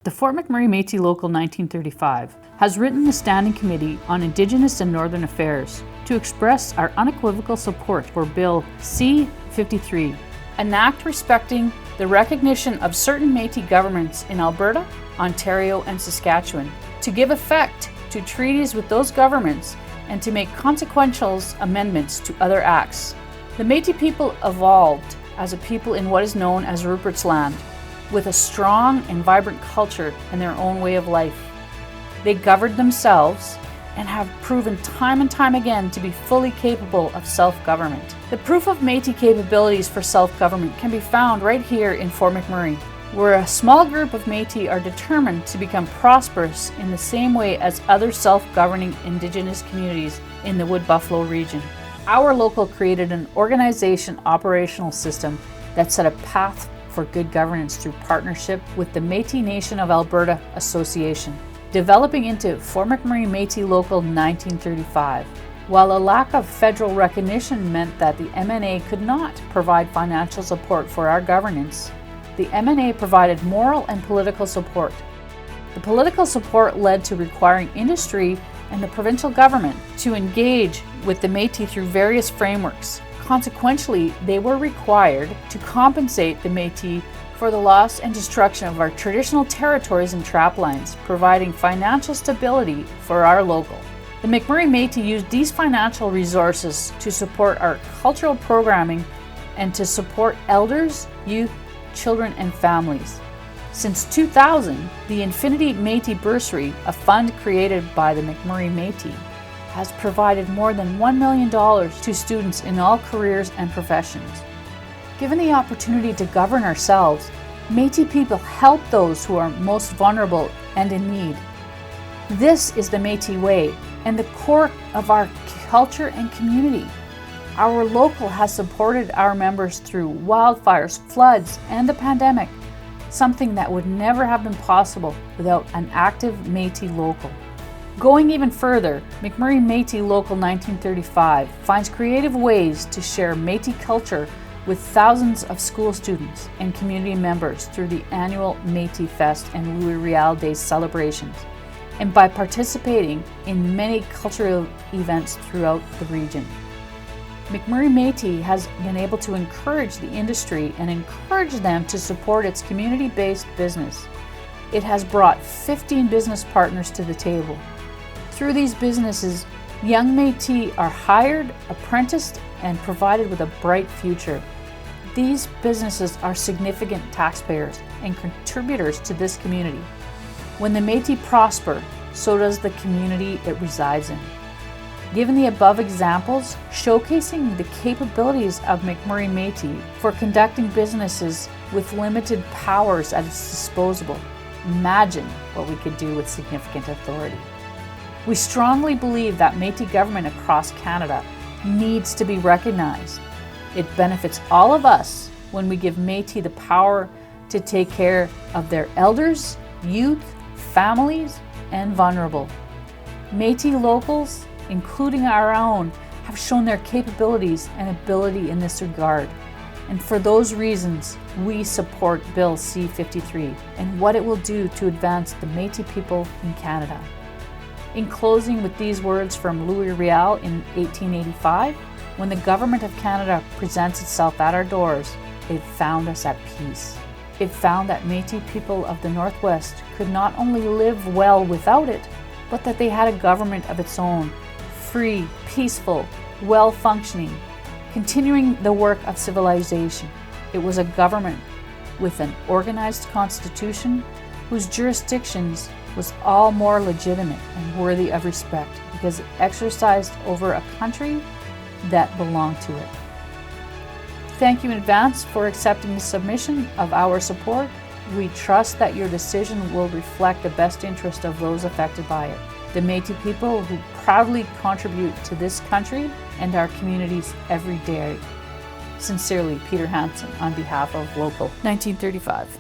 The Fort McMurray Métis Local 1935 has written the Standing Committee on Indigenous and Northern Affairs to express our unequivocal support for Bill C-53, an act respecting the recognition of certain Métis governments in Alberta, Ontario, and Saskatchewan, to give effect to treaties with those governments and to make consequential amendments to other acts. The Métis people evolved as a people in what is known as Rupertsland, with a strong and vibrant culture and their own way of life. They governed themselves and have proven time and time again to be fully capable of self-government. The proof of Métis capabilities for self-government can be found right here in Fort McMurray, where a small group of Métis are determined to become prosperous in the same way as other self-governing Indigenous communities in the Wood Buffalo region. Our local created an organization operational system that set a path for good governance through partnership with the Métis Nation of Alberta Association, developing into Fort McMurray Métis Local 1935. While a lack of federal recognition meant that the MNA could not provide financial support for our governance, the MNA provided moral and political support. The political support led to requiring industry and the provincial government to engage with the Métis through various frameworks. Consequentially, they were required to compensate the Métis for the loss and destruction of our traditional territories and traplines, providing financial stability for our local. The McMurray Métis used these financial resources to support our cultural programming and to support elders, youth, children, and families. Since 2000, the Infinity Métis Bursary, a fund created by the McMurray Métis, has provided more than $1 million to students in all careers and professions. Given the opportunity to govern ourselves, Métis people help those who are most vulnerable and in need. This is the Métis way and the core of our culture and community. Our local has supported our members through wildfires, floods, and the pandemic, something that would never have been possible without an active Métis local. Going even further, McMurray Métis Local 1935 finds creative ways to share Métis culture with thousands of school students and community members through the annual Métis Fest and Louis Riel Day celebrations, and by participating in many cultural events throughout the region. McMurray Métis has been able to encourage the industry and encourage them to support its community-based business. It has brought 15 business partners to the table. Through these businesses, young Métis are hired, apprenticed, and provided with a bright future. These businesses are significant taxpayers and contributors to this community. When the Métis prosper, so does the community it resides in. Given the above examples, showcasing the capabilities of McMurray Métis for conducting businesses with limited powers at its disposal, imagine what we could do with significant authority. We strongly believe that Métis government across Canada needs to be recognized. It benefits all of us when we give Métis the power to take care of their elders, youth, families, and vulnerable. Métis locals, including our own, have shown their capabilities and ability in this regard. And for those reasons, we support Bill C-53 and what it will do to advance the Métis people in Canada. In closing with these words from Louis Riel in 1885, when the Government of Canada presents itself at our doors, it found us at peace. It found that Métis people of the Northwest could not only live well without it, but that they had a government of its own, free, peaceful, well-functioning, continuing the work of civilization. It was a government with an organized constitution whose jurisdictions was all more legitimate and worthy of respect because it exercised over a country that belonged to it. Thank you in advance for accepting the submission of our support. We trust that your decision will reflect the best interest of those affected by it, the Métis people who proudly contribute to this country and our communities every day. Sincerely, Peter Hansen on behalf of Local 1935.